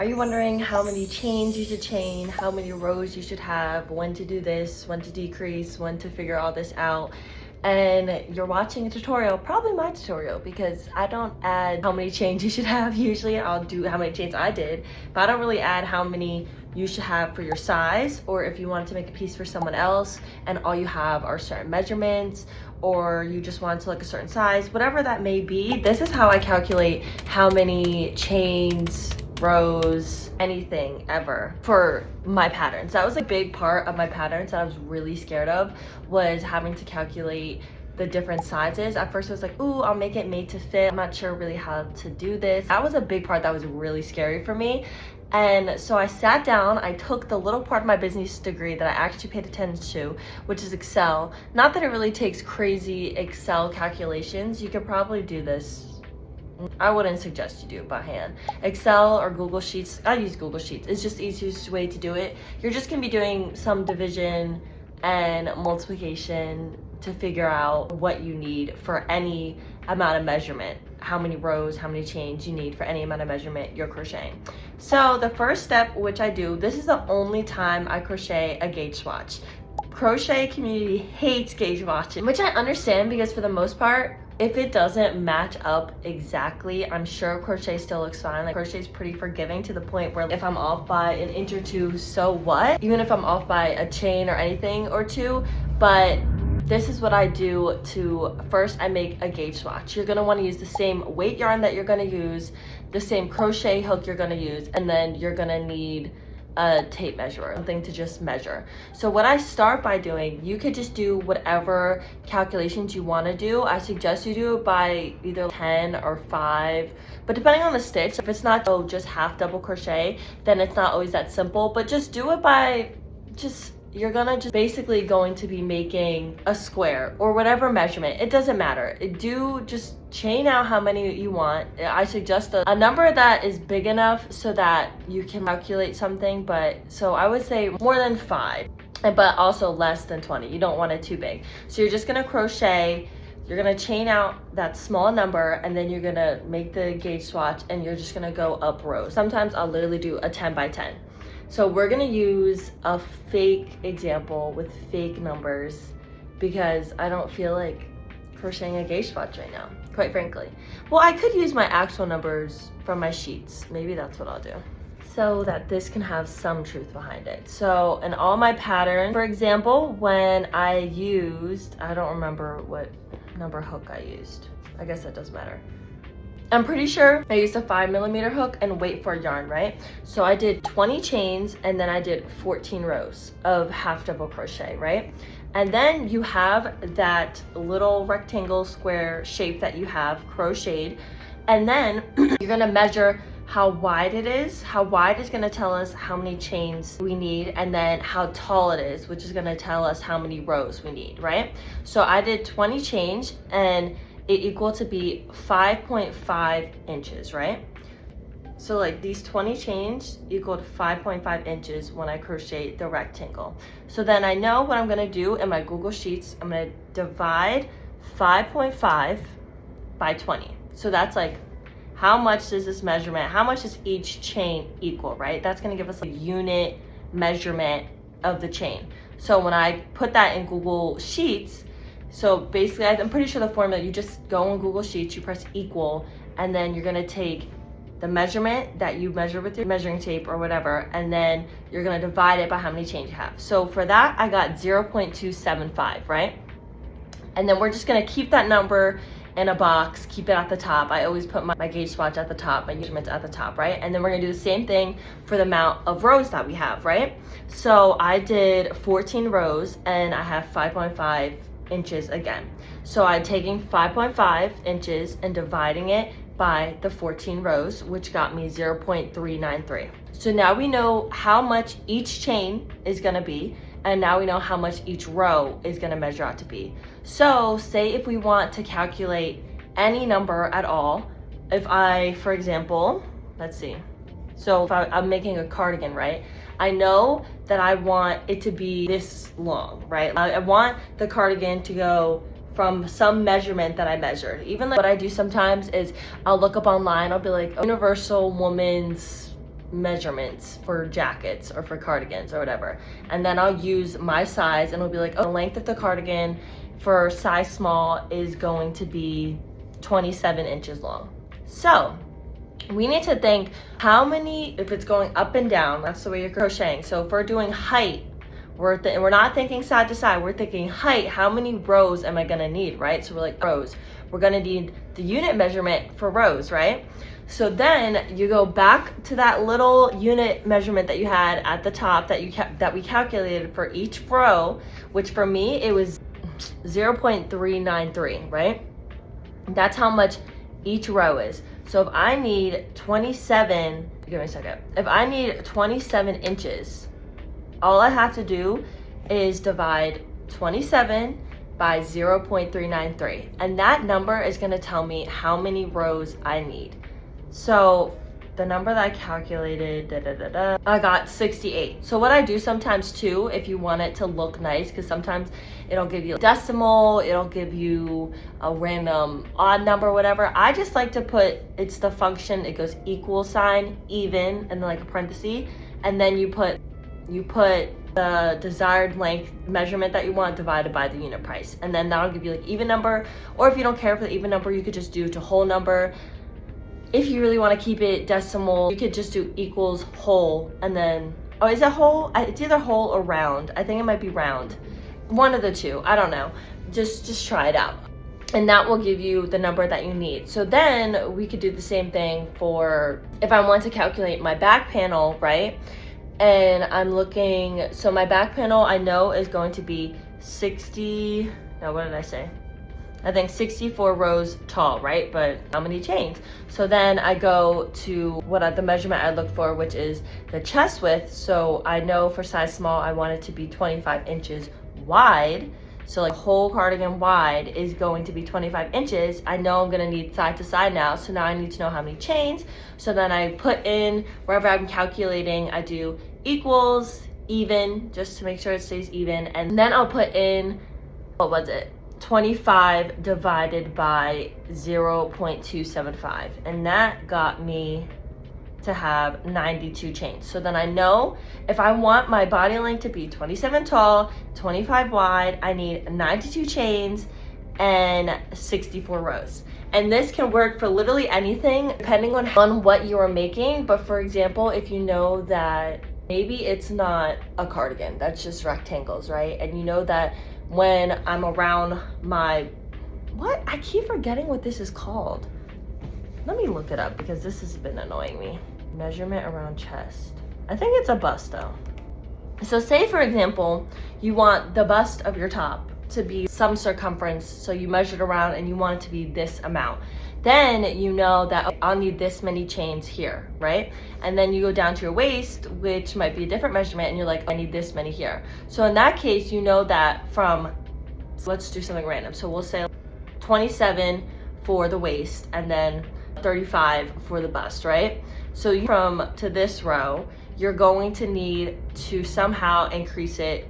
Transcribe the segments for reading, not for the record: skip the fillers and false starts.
Are you wondering how many chains you should chain, how many rows you should have, when to do this, when to decrease, when to figure all this out? And you're watching a tutorial, probably my tutorial, because I don't add how many chains you should have. Usually I'll do how many chains I did, but I don't really add how many you should have for your size, or if you want to make a piece for someone else and all you have are certain measurements, or you just want to like a certain size, whatever that may be. This is how I calculate how many chains, rows, anything ever for my patterns. That was a big part of my patterns that I was really scared of, was having to calculate the different sizes. At first I was like, ooh, I'll make it made to fit. I'm not sure really how to do this. That was a big part that was really scary for me. And so I sat down, I took the little part of my business degree that I actually paid attention to, which is Excel. Not that it really takes crazy Excel calculations. You could probably do this. I wouldn't suggest you do it by hand. Excel or Google Sheets, I use Google Sheets. It's just the easiest way to do it. You're just gonna be doing some division and multiplication to figure out what you need for any amount of measurement. How many rows, how many chains you need for any amount of measurement you're crocheting. So the first step, which I do, this is the only time I crochet a gauge swatch. Crochet community hates gauge swatching, which I understand because for the most part, if it doesn't match up exactly, I'm sure crochet still looks fine. Like, crochet is pretty forgiving to the point where if I'm off by an inch or two, so what? Even if I'm off by a chain or anything or two. But this is what I do to, first I make a gauge swatch. You're gonna wanna use the same weight yarn that you're gonna use, the same crochet hook you're gonna use, and then you're gonna need a tape measure, something to just measure. So what I start by doing, you could just do whatever calculations you want to do. I suggest you do it by either 10 or 5, but depending on the stitch, if it's not just half double crochet, then it's not always that simple. But just do it by you're gonna just basically going to be making a square or whatever measurement. It doesn't matter. Just chain out how many you want. I suggest a number that is big enough so that you can calculate something, but so I would say more than 5, but also less than 20. You don't want it too big. So you're just gonna crochet, you're gonna chain out that small number, and then you're gonna make the gauge swatch, and you're just gonna go up rows. Sometimes I'll literally do a 10 by 10. So we're gonna use a fake example with fake numbers because I don't feel like crocheting a gauge swatch right now, quite frankly. Well, I could use my actual numbers from my sheets. Maybe that's what I'll do, so that this can have some truth behind it. So in all my patterns, for example, when I used, I don't remember what number hook I used. I guess that doesn't matter. I'm pretty sure I used a 5mm hook and weight for yarn, right? So I did 20 chains and then I did 14 rows of half double crochet, right? And then you have that little rectangle square shape that you have crocheted, and then you're gonna measure how wide it is. How wide is gonna tell us how many chains we need, and then how tall it is, which is gonna tell us how many rows we need, right? So I did 20 chains and it equal to be 5.5 inches, right? So like these 20 chains equaled 5.5 inches when I crochet the rectangle. So then I know what I'm gonna do in my Google Sheets. I'm gonna divide 5.5 by 20. So that's like, how much does this measurement, how much does each chain equal, right? That's gonna give us a unit measurement of the chain. So when I put that in Google Sheets, so basically, I'm pretty sure the formula, you just go on Google Sheets, you press equal, and then you're gonna take the measurement that you measure with your measuring tape or whatever, and then you're gonna divide it by how many chains you have. So for that, I got 0.275, right? And then we're just gonna keep that number in a box, keep it at the top. I always put my gauge swatch at the top, my measurements at the top, right? And then we're gonna do the same thing for the amount of rows that we have, right? So I did 14 rows and I have 5.5 inches again. So I'm taking 5.5 inches and dividing it by the 14 rows, which got me 0.393. So now we know how much each chain is gonna be, and now we know how much each row is gonna measure out to be. So say if we want to calculate any number at all, if I, for example, let's see. So if I'm making a cardigan, right? I know that I want it to be this long, right? I want the cardigan to go from some measurement that I measured. Even like what I do sometimes is I'll look up online, I'll be like, universal woman's measurements for jackets or for cardigans or whatever. And then I'll use my size and it'll be like, oh, the length of the cardigan for size small is going to be 27 inches long. So we need to think how many, if it's going up and down, that's the way you're crocheting. So if we're doing height, we're not thinking side to side, we're thinking height, how many rows am I gonna need, right? So we're like rows, we're gonna need the unit measurement for rows, right? So then you go back to that little unit measurement that you had at the top that we calculated for each row, which for me, it was 0.393, right? That's how much each row is. So if I need 27, give me a second. If I need 27 inches, all I have to do is divide 27 by 0.393. And that number is gonna tell me how many rows I need. So the number that I calculated, I got 68. So what I do sometimes too, if you want it to look nice, because sometimes it'll give you a decimal, it'll give you a random odd number, whatever. I just like to put, it's the function, it goes equal sign, even, and then like a parenthesis, and then you put the desired length measurement that you want divided by the unit price. And then that'll give you like even number, or if you don't care for the even number, you could just do to whole number. If you really want to keep it decimal, you could just do equals whole, and then, oh, is that whole? It's either whole or round. I think it might be round. One of the two, I don't know. Just try it out. And that will give you the number that you need. So then we could do the same thing for, if I want to calculate my back panel, right? And I'm looking, so my back panel I know is going to be 60, now what did I say? I think 64 rows tall, right? But how many chains? So then I go to the measurement I look for, which is the chest width. So I know for size small, I want it to be 25 inches wide. So like whole cardigan wide is going to be 25 inches. I know I'm gonna need side to side now. So now I need to know how many chains. So then I put in, wherever I'm calculating, I do equals, even, just to make sure it stays even. And then I'll put in, what was it? 25 divided by 0.275, and that got me to have 92 chains. So then I know if I want my body length to be 27 tall, 25 wide, I need 92 chains and 64 rows. And this can work for literally anything depending on what you are making. But for example, if you know that maybe it's not a cardigan, that's just rectangles, right? And you know that when I'm around my, I keep forgetting what this is called. Let me look it up because this has been annoying me. Measurement around chest. I think it's a bust though. So say for example, you want the bust of your top to be some circumference. So you measured around and you want it to be this amount. Then you know that, okay, I'll need this many chains here, right? And then you go down to your waist, which might be a different measurement, and you're like, I need this many here. So in that case, you know that from, let's do something random. So we'll say 27 for the waist and then 35 for the bust, right? So from to this row, you're going to need to somehow increase it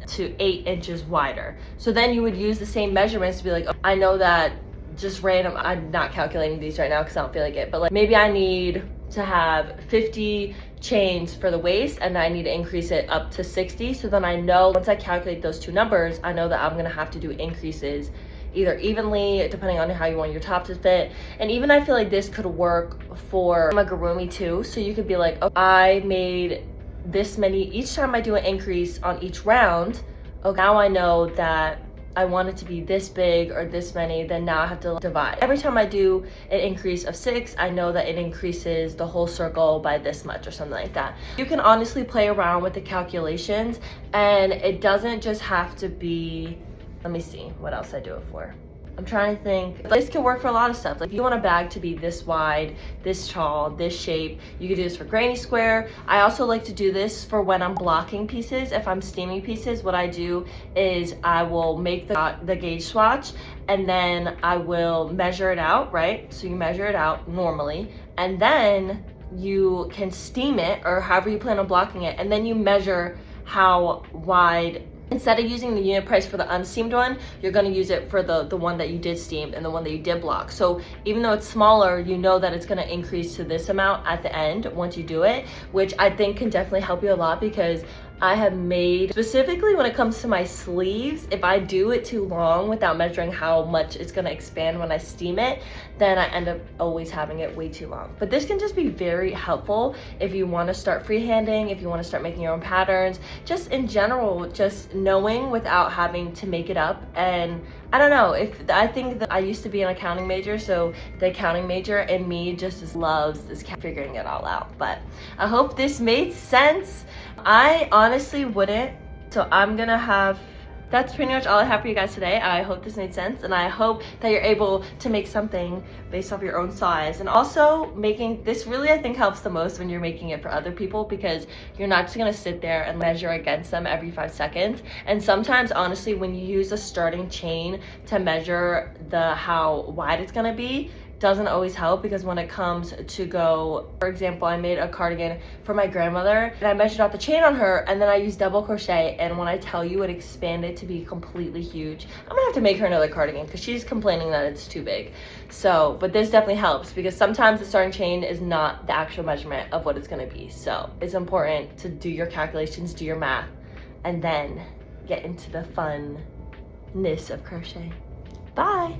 to 8 inches wider. So then you would use the same measurements to be like, oh, I know that just random, I'm not calculating these right now because I don't feel like it, but like maybe I need to have 50 chains for the waist and I need to increase it up to 60. So then I know once I calculate those two numbers, I know that I'm gonna have to do increases either evenly, depending on how you want your top to fit. And even I feel like this could work for amigurumi too. So you could be like, okay, I made this many, each time I do an increase on each round, okay, now I know that I want it to be this big or this many, then now I have to divide. Every time I do an increase of 6, I know that it increases the whole circle by this much or something like that. You can honestly play around with the calculations, and it doesn't just have to be, let me see what else I do it for. I'm trying to think. This can work for a lot of stuff. Like if you want a bag to be this wide, this tall, this shape, you could do this for granny square. I also like to do this for when I'm blocking pieces. If I'm steaming pieces, what I do is I will make the gauge swatch and then I will measure it out, right? So you measure it out normally and then you can steam it or however you plan on blocking it, and then you measure how wide Instead of using the unit price for the unsteamed one, you're going to use it for the one that you did steam and the one that you did block. So even though it's smaller, you know that it's going to increase to this amount at the end once you do it, which I think can definitely help you a lot, because I have made, specifically when it comes to my sleeves, if I do it too long without measuring how much it's gonna expand when I steam it, then I end up always having it way too long. But this can just be very helpful if you wanna start freehanding, if you wanna start making your own patterns, just in general, just knowing without having to make it up. And I don't know, I think that I used to be an accounting major, so the accounting major in me just loves this figuring it all out. But I hope this made sense. I honestly wouldn't, so I'm gonna have, that's pretty much all I have for you guys today. I hope this made sense, and I hope that you're able to make something based off your own size. And also making this, really I think helps the most when you're making it for other people, because you're not just gonna sit there and measure against them every 5 seconds. And sometimes honestly, when you use a starting chain to measure how wide it's gonna be, doesn't always help, because when it comes to go, for example, I made a cardigan for my grandmother and I measured out the chain on her, and then I used double crochet, and when I tell you it expanded to be completely huge. I'm gonna have to make her another cardigan because she's complaining that it's too big. So, but this definitely helps, because sometimes the starting chain is not the actual measurement of what it's gonna be. So it's important to do your calculations, do your math, and then get into the funness of crochet. Bye.